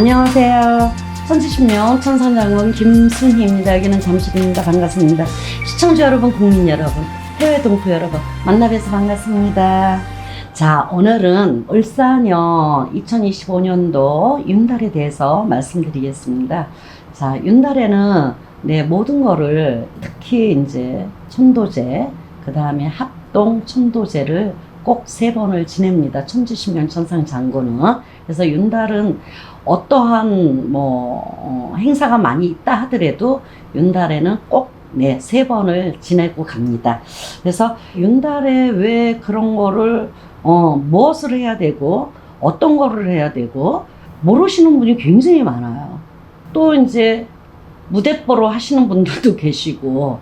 안녕하세요. 천지신명 천상장군 김순희입니다. 여기는 잠실입니다. 반갑습니다. 시청자 여러분, 국민 여러분, 해외 동포 여러분, 만나뵈서 반갑습니다. 자, 오늘은 을사년 2025년도 윤달에 대해서 말씀드리겠습니다. 자, 윤달에는 모든 거를 특히 이제 천도제, 그 다음에 합동 천도제를 꼭 3번을 지냅니다. 천지신명 천상장군은. 그래서 윤달은 어떠한 행사가 많이 있다 하더라도 윤달에는 꼭 3번을 지내고 갑니다. 그래서 윤달에 왜 그런 거를 무엇을 해야 되고 어떤 거를 해야 되고 모르시는 분이 굉장히 많아요. 또 이제 무대뽀로 하시는 분들도 계시고,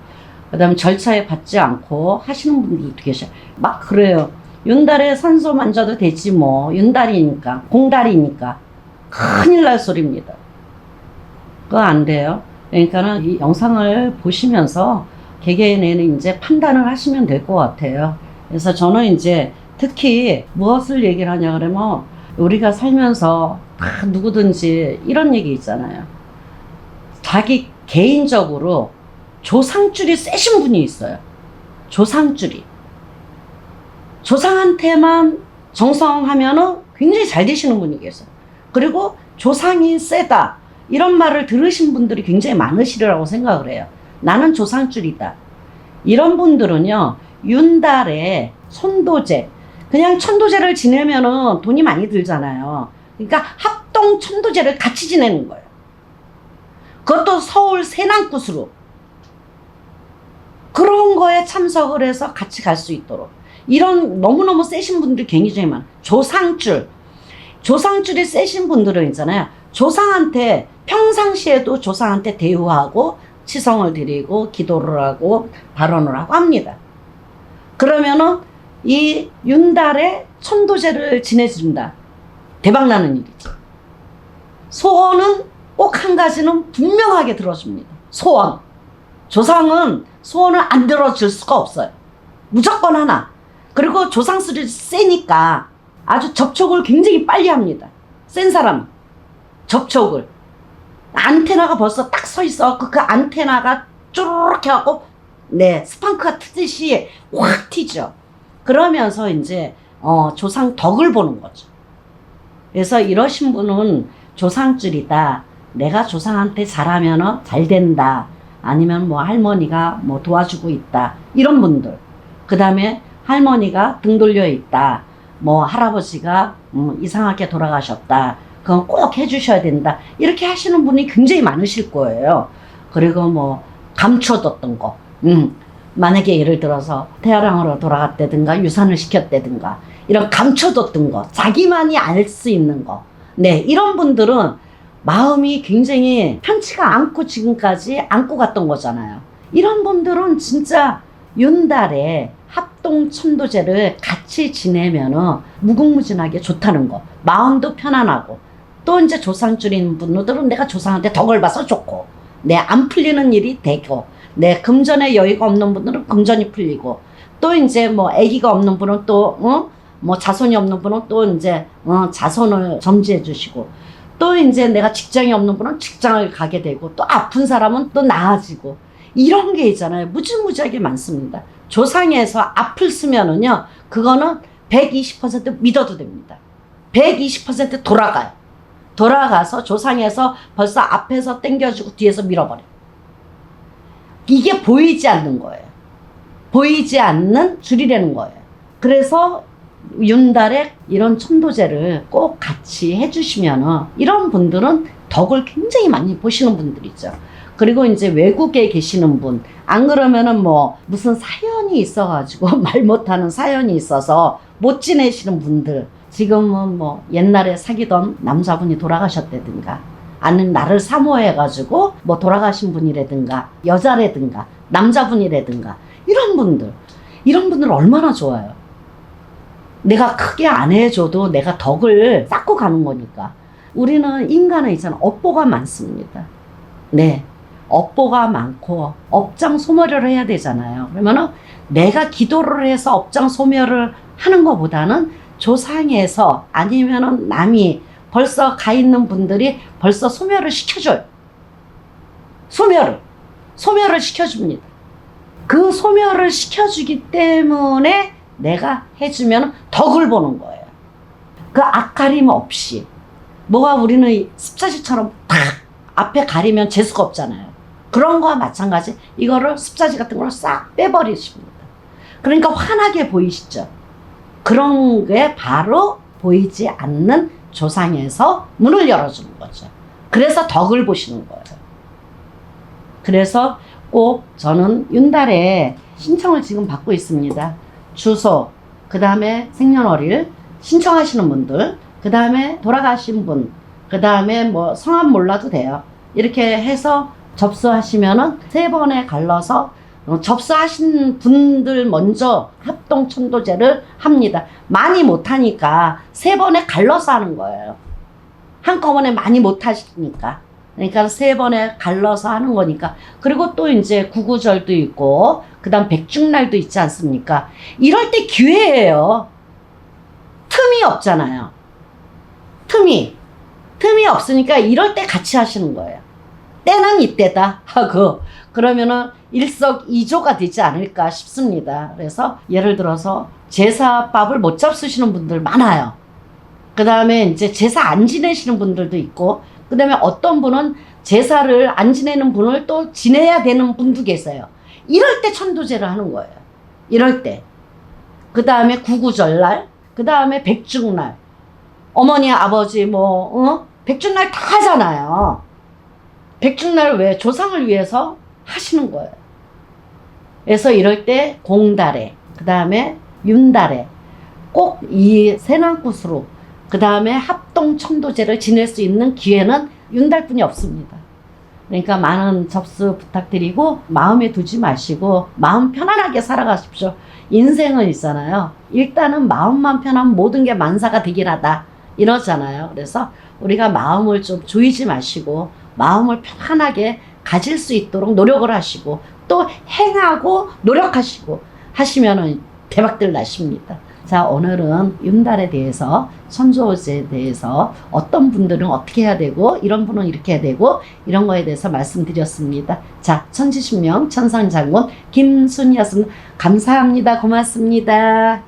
그 다음에 절차에 받지 않고 하시는 분들도 계셔요. 막 그래요. 윤달에 산소 만져도 되지 뭐, 윤달이니까, 공달이니까. 큰일 날 소리입니다. 그거 안 돼요. 그러니까는 이 영상을 보시면서 개개인에는 이제 판단을 하시면 될 것 같아요. 그래서 저는 이제 특히 무엇을 얘기를 하냐 그러면, 우리가 살면서 다 누구든지 이런 얘기 있잖아요. 자기 개인적으로 조상줄이 세신 분이 있어요. 조상줄이. 조상한테만 정성하면은 굉장히 잘 되시는 분이 계세요. 그리고 조상이 세다, 이런 말을 들으신 분들이 굉장히 많으시리라고 생각을 해요. 나는 조상줄이다. 이런 분들은요, 윤달에 천도제, 그냥 천도제를 지내면은 돈이 많이 들잖아요. 그러니까 합동 천도제를 같이 지내는 거예요. 그것도 서울 세남굿으로. 그런 거에 참석을 해서 같이 갈 수 있도록. 이런 너무너무 세신 분들이 굉장히 많아요. 조상줄. 조상줄이 세신 분들은 있잖아요. 조상한테, 평상시에도 조상한테 대우하고 치성을 드리고 기도를 하고 발언을 하고 합니다. 그러면은 이 윤달에 천도제를 지내준다. 대박나는 일이죠. 소원은 꼭 한 가지는 분명하게 들어줍니다. 소원. 조상은 소원을 안 들어줄 수가 없어요. 무조건 하나. 그리고 조상술이 세니까 아주 접촉을 굉장히 빨리 합니다. 센 사람은. 접촉을. 안테나가 벌써 딱 서 있어. 그 안테나가 쭈르륵 해갖고, 스판크가 트듯이 확 튀죠. 그러면서 이제, 조상 덕을 보는 거죠. 그래서 이러신 분은 조상줄이다. 내가 조상한테 잘하면 잘 된다. 아니면 할머니가 도와주고 있다. 이런 분들. 그 다음에 할머니가 등 돌려 있다. 할아버지가 이상하게 돌아가셨다. 그건 꼭 해주셔야 된다. 이렇게 하시는 분이 굉장히 많으실 거예요. 그리고 감춰뒀던 거. 만약에 예를 들어서 태아랑으로 돌아갔다든가 유산을 시켰다든가 이런 감춰뒀던 거. 자기만이 알 수 있는 거. 이런 분들은 마음이 굉장히 편치가 않고 지금까지 안고 갔던 거잖아요. 이런 분들은 진짜 윤달에 합동 천도제를 같이 지내면은 무궁무진하게 좋다는 거. 마음도 편안하고. 또 이제 조상줄인 분들은 내가 조상한테 덕을 봐서 좋고, 안 풀리는 일이 되고, 금전에 여유가 없는 분들은 금전이 풀리고, 또 이제 아기가 없는 분은 또, 자손이 없는 분은 또 이제, 자손을 점지해 주시고, 또 이제 내가 직장이 없는 분은 직장을 가게 되고, 또 아픈 사람은 또 나아지고, 이런 게 있잖아요. 무지무지하게 많습니다. 조상에서 앞을 쓰면은요, 그거는 120% 믿어도 됩니다. 120% 돌아가요. 돌아가서 조상에서 벌써 앞에서 당겨주고 뒤에서 밀어버려. 이게 보이지 않는 거예요. 보이지 않는 줄이라는 거예요. 그래서 윤달에 이런 천도제를 꼭 같이 해주시면은 이런 분들은 덕을 굉장히 많이 보시는 분들이죠. 그리고 이제 외국에 계시는 분, 안 그러면은 무슨 사연이 있어가지고 말 못하는 사연이 있어서 못 지내시는 분들, 지금은 옛날에 사귀던 남자분이 돌아가셨다든가, 아니면 나를 사모해가지고 돌아가신 분이라든가, 여자라든가, 남자분이라든가, 이런 분들 얼마나 좋아요. 내가 크게 안 해줘도 내가 덕을 쌓고 가는 거니까. 우리는 인간은 있잖아, 업보가 많습니다. 업보가 많고 업장 소멸을 해야 되잖아요. 그러면은 내가 기도를 해서 업장 소멸을 하는 것보다는 조상에서 아니면은 남이 벌써 가 있는 분들이 벌써 소멸을 시켜줘요. 소멸을 시켜줍니다. 그 소멸을 시켜주기 때문에 내가 해주면 덕을 보는 거예요. 그 앞가림 없이. 뭐가 우리는 습자지처럼 탁 앞에 가리면 재수가 없잖아요. 그런 거와 마찬가지. 이거를 습자지 같은 걸 싹 빼버리십니다. 그러니까 환하게 보이시죠? 그런 게 바로 보이지 않는 조상에서 문을 열어주는 거죠. 그래서 덕을 보시는 거예요. 그래서 꼭 저는 윤달에 신청을 지금 받고 있습니다. 주소, 그 다음에 생년월일 신청하시는 분들, 그 다음에 돌아가신 분, 그 다음에 뭐 성함 몰라도 돼요. 이렇게 해서 접수하시면은 3번에 갈라서 접수하신 분들 먼저 합동천도제를 합니다. 많이 못하니까 3번에 갈라서 하는 거예요. 한꺼번에 많이 못하시니까. 그러니까 3번에 갈라서 하는 거니까. 그리고 또 이제 구구절도 있고, 그 다음 백중날도 있지 않습니까? 이럴 때 기회예요. 틈이 없잖아요. 틈이 없으니까 이럴 때 같이 하시는 거예요. 때는 이때다 하고, 그러면은 일석이조가 되지 않을까 싶습니다. 그래서 예를 들어서 제사밥을 못 잡수시는 분들 많아요. 그 다음에 이제 제사 안 지내시는 분들도 있고, 그 다음에 어떤 분은 제사를 안 지내는 분을 또 지내야 되는 분도 계세요. 이럴 때 천도제를 하는 거예요. 이럴 때. 그 다음에 구구절날, 그 다음에 백중날. 어머니, 아버지, 백중날 다 하잖아요. 백중날 왜? 조상을 위해서 하시는 거예요. 그래서 이럴 때 공달에, 그 다음에 윤달에 꼭 이 세난굿으로, 그 다음에 합동천도제를 지낼 수 있는 기회는 윤달뿐이 없습니다. 그러니까 많은 접수 부탁드리고 마음에 두지 마시고 마음 편안하게 살아가십시오. 인생은 있잖아요. 일단은 마음만 편하면 모든 게 만사가 되긴 하다 이러잖아요. 그래서 우리가 마음을 좀 조이지 마시고 마음을 편안하게 가질 수 있도록 노력을 하시고 또 행하고 노력하시고 하시면은 대박들 나십니다. 자, 오늘은 윤달에 대해서, 천조제에 대해서 어떤 분들은 어떻게 해야 되고 이런 분은 이렇게 해야 되고 이런 거에 대해서 말씀드렸습니다. 자, 천지신명 천상장군 김순이었습니다. 감사합니다. 고맙습니다.